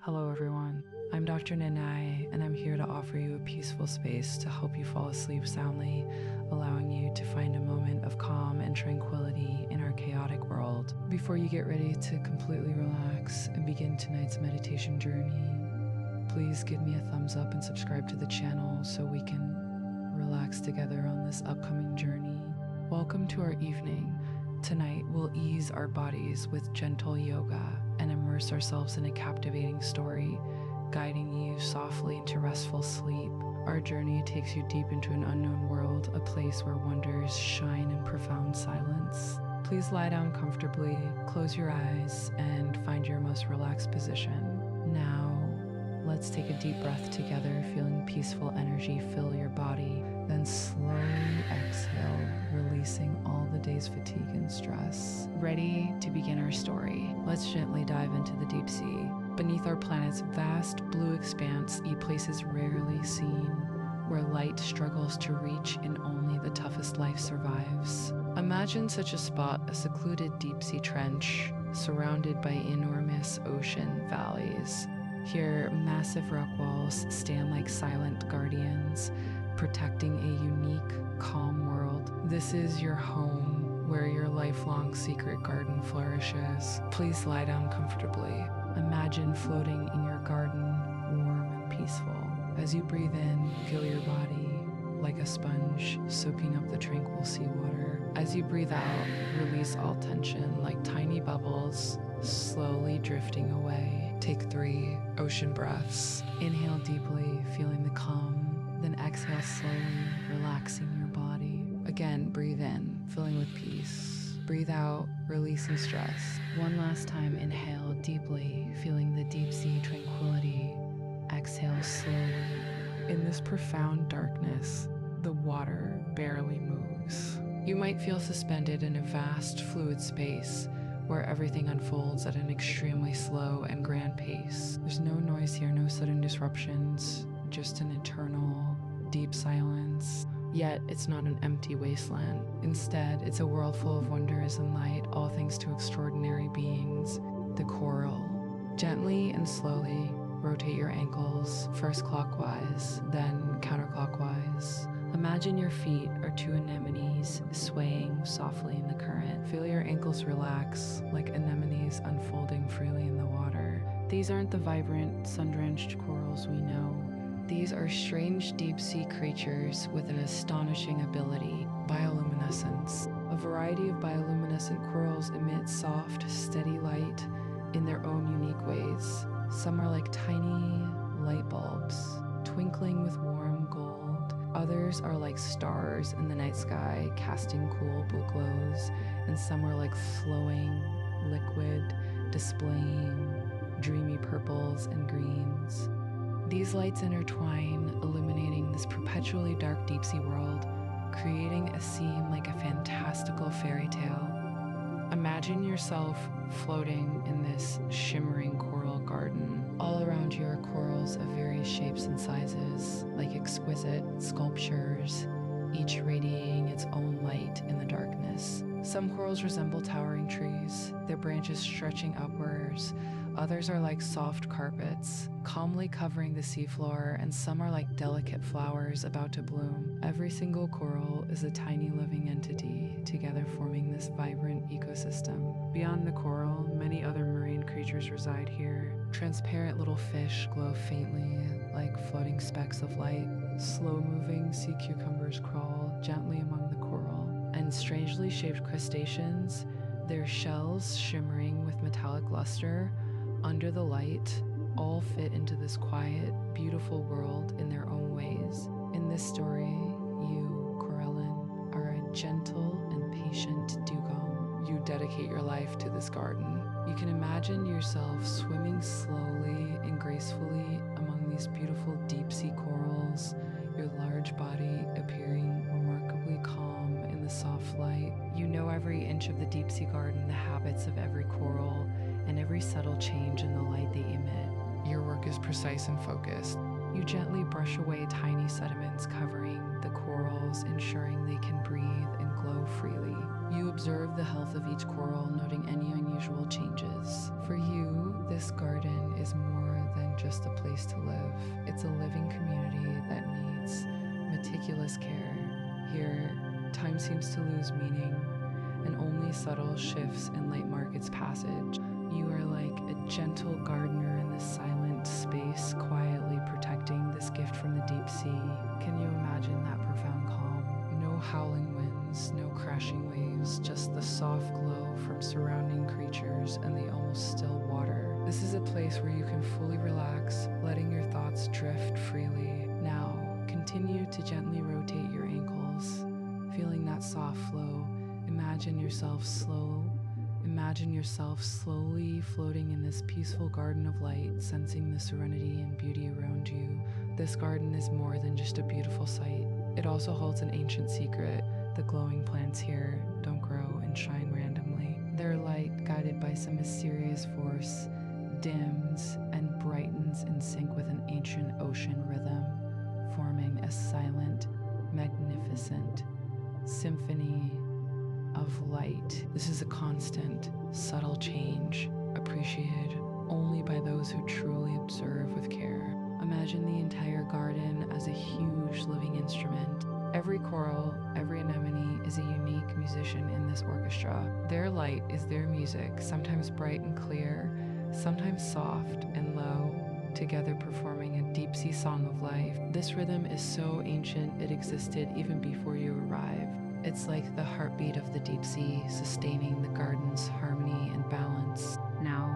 Hello everyone, I'm Dr. Nanai, and I'm here to offer you a peaceful space to help you fall asleep soundly, allowing you to find a moment of calm and tranquility in our chaotic world. Before you get ready to completely relax and begin tonight's meditation journey, please give me a thumbs up and subscribe to the channel so we can relax together on this upcoming journey. Welcome to our evening. Tonight, we'll ease our bodies with gentle yoga and immerse ourselves in a captivating story, guiding you softly into restful sleep. Our journey takes you deep into an unknown world, a place where wonders shine in profound silence. Please lie down comfortably, close your eyes, and find your most relaxed position. Now, let's take a deep breath together, feeling peaceful energy fill your body. Then slowly exhale, releasing all the day's fatigue and stress. Ready to begin our story? Let's gently dive into the deep sea. Beneath our planet's vast blue expanse, places rarely seen, where light struggles to reach and only the toughest life survives. Imagine such a spot, a secluded deep sea trench, surrounded by enormous ocean valleys. Here, massive rock walls stand like silent guardians, protecting a unique, calm world. This is your home, where your lifelong secret garden flourishes. Please lie down comfortably. Imagine floating in your garden, warm and peaceful. As you breathe in, feel your body like a sponge, soaking up the tranquil seawater. As you breathe out, release all tension like tiny bubbles, slowly drifting away. Take 3 ocean breaths. Inhale deeply, feeling the calm. Then exhale slowly, relaxing your body. Again, breathe in, filling with peace. Breathe out, releasing stress. One last time, inhale deeply, feeling the deep sea tranquility. Exhale slowly. In this profound darkness, the water barely moves. You might feel suspended in a vast, fluid space where everything unfolds at an extremely slow and grand pace. There's no noise here, no sudden disruptions, just an eternal, deep silence. Yet, it's not an empty wasteland. Instead, it's a world full of wonders and light, all thanks to extraordinary beings, the coral. Gently and slowly, rotate your ankles, first clockwise, then counterclockwise. Imagine your feet are 2 anemones swaying softly in the current. Feel your ankles relax, like anemones unfolding freely in the water. These aren't the vibrant, sun-drenched corals we know. These are strange deep-sea creatures with an astonishing ability, bioluminescence. A variety of bioluminescent corals emit soft, steady light in their own unique ways. Some are like tiny light bulbs, twinkling with warm gold. Others are like stars in the night sky, casting cool blue glows. And some are like flowing liquid, displaying dreamy purples and greens. These lights intertwine, illuminating this perpetually dark deep-sea world, creating a scene like a fantastical fairy tale. Imagine yourself floating in this shimmering coral garden. All around you are corals of various shapes and sizes, like exquisite sculptures, each radiating its own light in the darkness. Some corals resemble towering trees, their branches stretching upwards. Others are like soft carpets, calmly covering the seafloor, and some are like delicate flowers about to bloom. Every single coral is a tiny living entity, together forming this vibrant ecosystem. Beyond the coral, many other marine creatures reside here. Transparent little fish glow faintly, like floating specks of light. Slow-moving sea cucumbers crawl gently among the coral. And strangely shaped crustaceans, their shells shimmering with metallic luster, under the light, all fit into this quiet, beautiful world in their own ways. In this story, you, Corellin, are a gentle and patient dugong. You dedicate your life to this garden. You can imagine yourself swimming slowly and gracefully among these beautiful deep-sea corals, your large body appearing remarkably calm in the soft light. You know every inch of the deep-sea garden, the habits of every coral, and every subtle change in the light they emit. Your work is precise and focused. You gently brush away tiny sediments covering the corals, ensuring they can breathe and glow freely. You observe the health of each coral, noting any unusual changes. For you, this garden is more than just a place to live. It's a living community that needs meticulous care. Here, time seems to lose meaning, and only subtle shifts in light mark its passage. You are like a gentle gardener in this silent space, quietly protecting this gift from the deep sea. Can you imagine that profound calm? No howling winds, no crashing waves, just the soft glow from surrounding creatures and the almost still water. This is a place where you can fully relax, letting your thoughts drift freely. Now, continue to gently rotate your ankles, feeling that soft flow. Imagine yourself slowly floating in this peaceful garden of light, sensing the serenity and beauty around you. This garden is more than just a beautiful sight. It also holds an ancient secret. The glowing plants here don't grow and shine randomly. Their light, guided by some mysterious force, dims and brightens in sync with an ancient ocean rhythm, forming a silent, magnificent symphony of light. This is a constant, subtle change, appreciated only by those who truly observe with care. Imagine the entire garden as a huge living instrument. Every coral, every anemone is a unique musician in this orchestra. Their light is their music, sometimes bright and clear, sometimes soft and low, together performing a deep-sea song of life. This rhythm is so ancient it existed even before you arrived. It's like the heartbeat of the deep sea, sustaining the garden's harmony and balance. Now,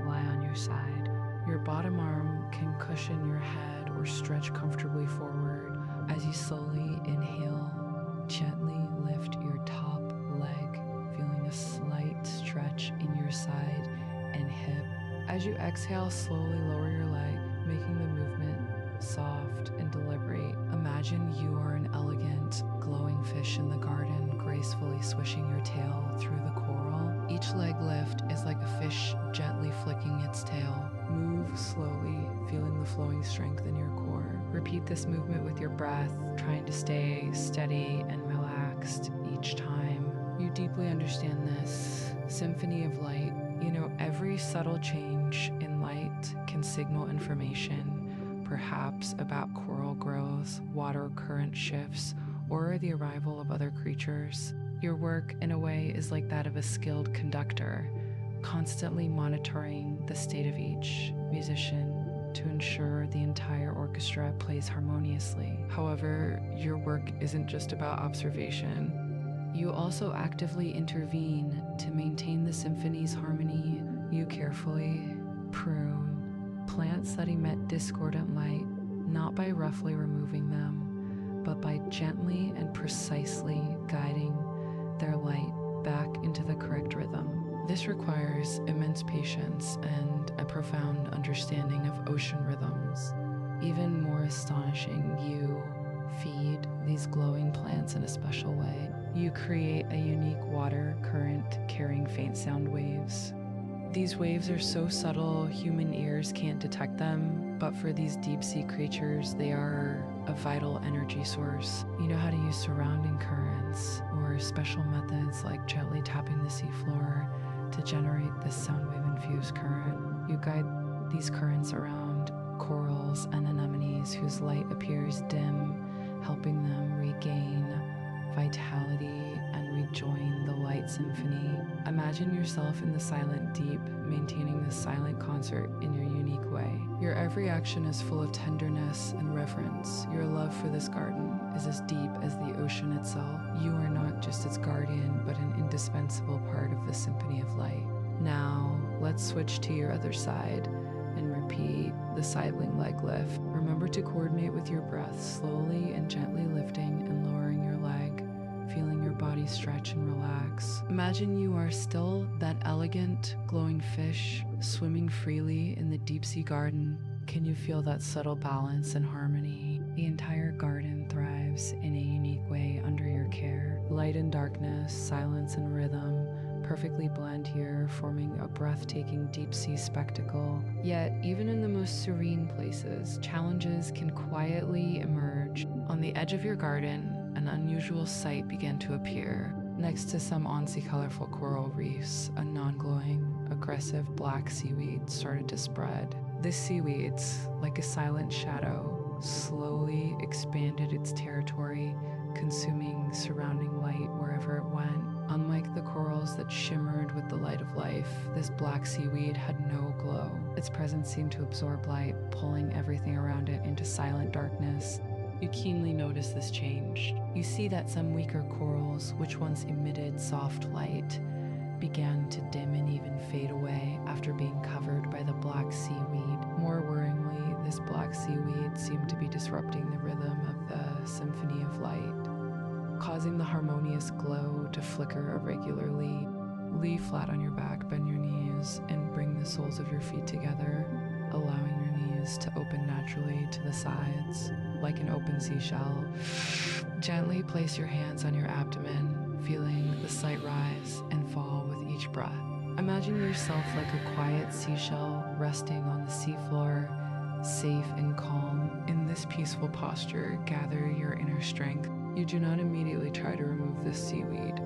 lie on your side. Your bottom arm can cushion your head or stretch comfortably forward. As you slowly inhale, gently lift your top leg, feeling a slight stretch in your side and hip. As you exhale, slowly lower your leg, making the movement soft and deliberate. Imagine you are an elegant, glowing fish in the garden, gracefully swishing your tail through the coral. Each leg lift is like a fish gently flicking its tail. Move slowly, feeling the flowing strength in your core. Repeat this movement with your breath, trying to stay steady and relaxed each time. You deeply understand this symphony of light. You know, every subtle change in light can signal information, perhaps about coral growth, water current shifts, or the arrival of other creatures. Your work, in a way, is like that of a skilled conductor, constantly monitoring the state of each musician to ensure the entire orchestra plays harmoniously. However, your work isn't just about observation. You also actively intervene to maintain the symphony's harmony. You carefully prune plants that emit discordant light, not by roughly removing them, but by gently and precisely guiding their light back into the correct rhythm. This requires immense patience and a profound understanding of ocean rhythms. Even more astonishing, you feed these glowing plants in a special way. You create a unique water current carrying faint sound waves. These waves are so subtle, human ears can't detect them, but for these deep-sea creatures, they are a vital energy source. You know how to use surrounding currents or special methods like gently tapping the seafloor to generate this sound wave-infused current. You guide these currents around corals and anemones whose light appears dim, helping them regain vitality and rejoin the light symphony. Imagine yourself in the silent deep, maintaining this silent concert in your unique way. Your every action is full of tenderness and reverence. Your love for this garden is as deep as the ocean itself. You are not just its guardian, but an indispensable part of the symphony of light. Now, let's switch to your other side and repeat the sidling leg lift. Remember to coordinate with your breath, slowly and gently lifting and lowering your leg, feeling your body stretch and relax. Imagine you are still that elegant, glowing fish swimming freely in the deep sea garden. Can you feel that subtle balance and harmony? The entire garden thrives in a unique way under your care. Light and darkness, silence and rhythm perfectly blend here, forming a breathtaking deep-sea spectacle. Yet, even in the most serene places, challenges can quietly emerge. On the edge of your garden, an unusual sight began to appear. Next to some on-sea colorful coral reefs, a non-glowing, aggressive black seaweed started to spread. This seaweeds, like a silent shadow, slowly expanded its territory, consuming surrounding light wherever it went. Unlike the corals that shimmered with the light of life, this black seaweed had no glow. Its presence seemed to absorb light, pulling everything around it into silent darkness. You keenly notice this change. You see that some weaker corals, which once emitted soft light, began to dim and even fade away after being covered by the black seaweed. More worryingly, this black seaweed seemed to be disrupting the rhythm of the symphony of light, causing the harmonious glow to flicker irregularly. Lay flat on your back, bend your knees, and bring the soles of your feet together, allowing your knees to open naturally to the sides, like an open seashell. Gently place your hands on your abdomen, feeling the slight rise and fall with each breath. Imagine yourself like a quiet seashell resting on the seafloor, safe and calm. In this peaceful posture, gather your inner strength. You do not immediately try to remove this seaweed.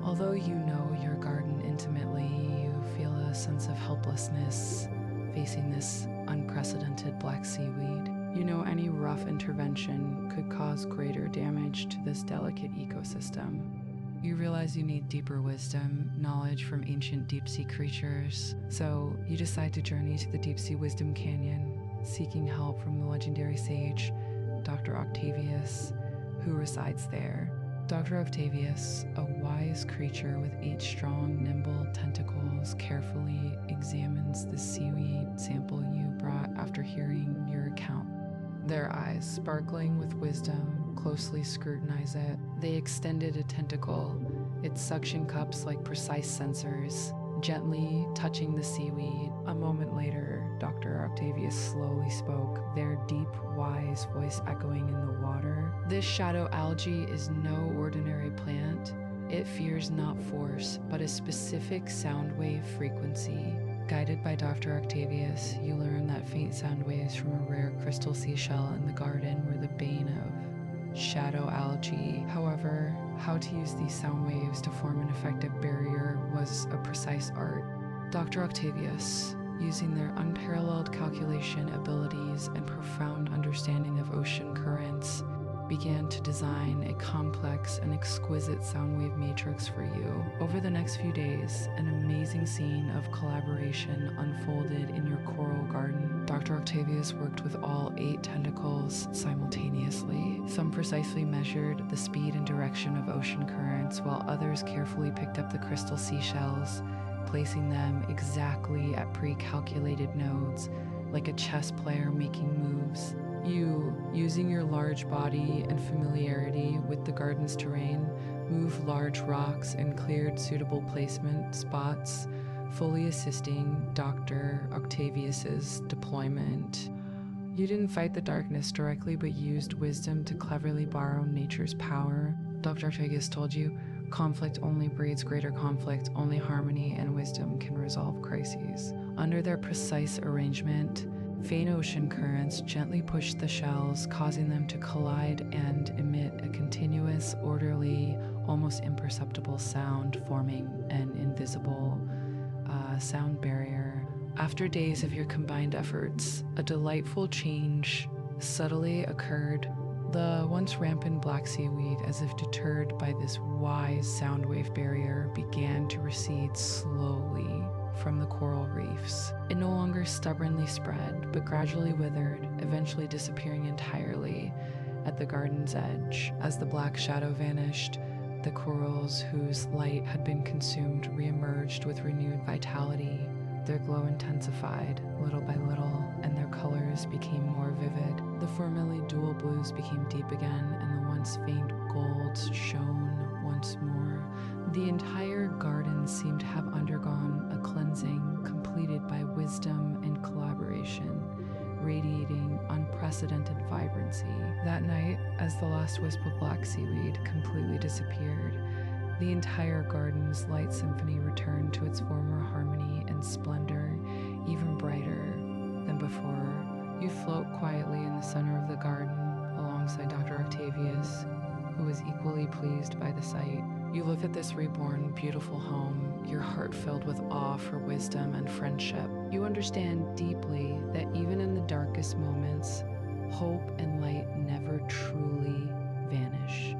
Although you know your garden intimately, you feel a sense of helplessness facing this unprecedented black seaweed. You know any rough intervention could cause greater damage to this delicate ecosystem. You realize you need deeper wisdom, knowledge from ancient deep-sea creatures, so you decide to journey to the Deep-Sea Wisdom Canyon, seeking help from the legendary sage, Dr. Octavius, who resides there. Dr. Octavius, a wise creature with 8 strong, nimble tentacles, carefully examines the seaweed sample you brought after hearing your account. Their eyes, sparkling with wisdom, closely scrutinize it. They extended a tentacle, its suction cups like precise sensors, gently touching the seaweed. A moment later, Dr. Octavius slowly spoke, their deep, wise voice echoing in the water. This shadow algae is no ordinary plant. It fears not force, but a specific sound wave frequency. Guided by Dr. Octavius, you learn that faint sound waves from a rare crystal seashell in the garden were the bane of shadow algae. However, how to use these sound waves to form an effective barrier was a precise art. Dr. Octavius, using their unparalleled calculation abilities and profound understanding of ocean currents, began to design a complex and exquisite sound wave matrix for you. Over the next few days, an amazing scene of collaboration unfolded in your coral garden. Dr. Octavius worked with all 8 tentacles simultaneously. Some precisely measured the speed and direction of ocean currents, while others carefully picked up the crystal seashells, placing them exactly at pre-calculated nodes, like a chess player making moves. You, using your large body and familiarity with the garden's terrain, moved large rocks and cleared suitable placement spots, fully assisting Dr. Octavius's deployment. You didn't fight the darkness directly, but used wisdom to cleverly borrow nature's power. Dr. Octavius told you, conflict only breeds greater conflict, only harmony and wisdom can resolve crises. Under their precise arrangement, faint ocean currents gently pushed the shells, causing them to collide and emit a continuous, orderly, almost imperceptible sound, forming an invisible sound barrier. After days of your combined efforts, a delightful change subtly occurred. The once rampant black seaweed, as if deterred by this wise sound wave barrier, began to recede slowly from the coral reefs. It no longer stubbornly spread, but gradually withered, eventually disappearing entirely at the garden's edge. As the black shadow vanished, the corals whose light had been consumed reemerged with renewed vitality. Their glow intensified little by little, and their colors became more vivid. The formerly dual blues became deep again, and the once faint golds shone once more. The entire garden seemed to have undergone a cleansing, completed by wisdom and collaboration, radiating unprecedented vibrancy. That night, as the last wisp of black seaweed completely disappeared, the entire garden's light symphony returned to its former harmony and splendor, even brighter than before. You float quietly in the center of the garden, alongside Dr. Octavius, who was equally pleased by the sight. You look at this reborn, beautiful home, your heart filled with awe for wisdom and friendship. You understand deeply that even in the darkest moments, hope and light never truly vanish.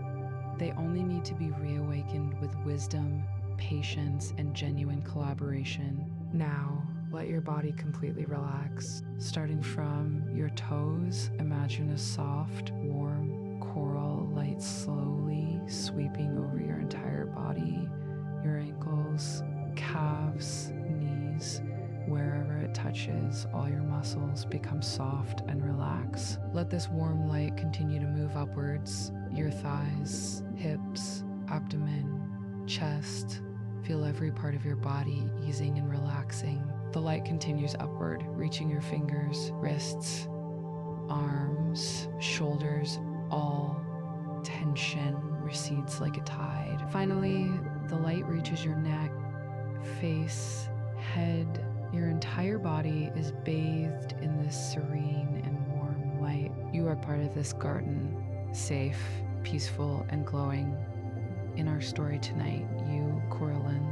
They only need to be reawakened with wisdom, patience, and genuine collaboration. Now, let your body completely relax. Starting from your toes, imagine a soft, warm coral light slowly sweeping over your entire body, your ankles, calves, knees. Wherever it touches, all your muscles become soft and relax. Let this warm light continue to move upwards, your thighs, hips, abdomen, chest. Feel every part of your body easing and relaxing. The light continues upward, reaching your fingers, wrists, arms, shoulders. All tension recedes like a tide. Finally, the light reaches your neck, face, head. Your entire body is bathed in this serene and warm light. You are part of this garden, safe, peaceful, and glowing. In our story tonight, you, Coraline,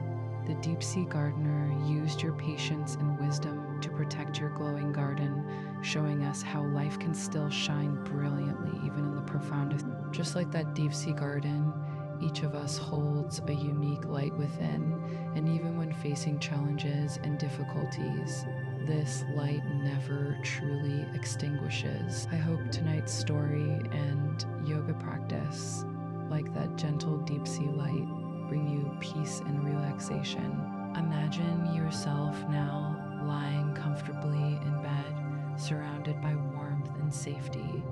the deep sea gardener, used your patience and wisdom to protect your glowing garden, showing us how life can still shine brilliantly even in the profoundest. Just like that deep sea garden, each of us holds a unique light within, and even when facing challenges and difficulties, this light never truly extinguishes. I hope tonight's story and yoga practice, like that gentle deep sea light, bring you peace and relaxation. Imagine yourself now lying comfortably in bed, surrounded by warmth and safety.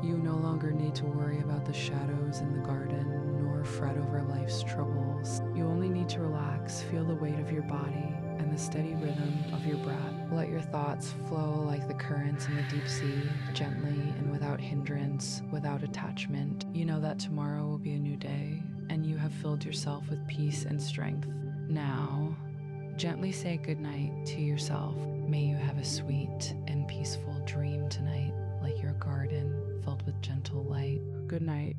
You no longer need to worry about the shadows in the garden, nor fret over life's troubles. You only need to relax, feel the weight of your body, and the steady rhythm of your breath. Let your thoughts flow like the currents in the deep sea, gently and without hindrance, without attachment. You know that tomorrow will be a new day, and you have filled yourself with peace and strength. Now, gently say goodnight to yourself. May you have a sweet and peaceful dream tonight, like your garden filled with gentle light. Good night.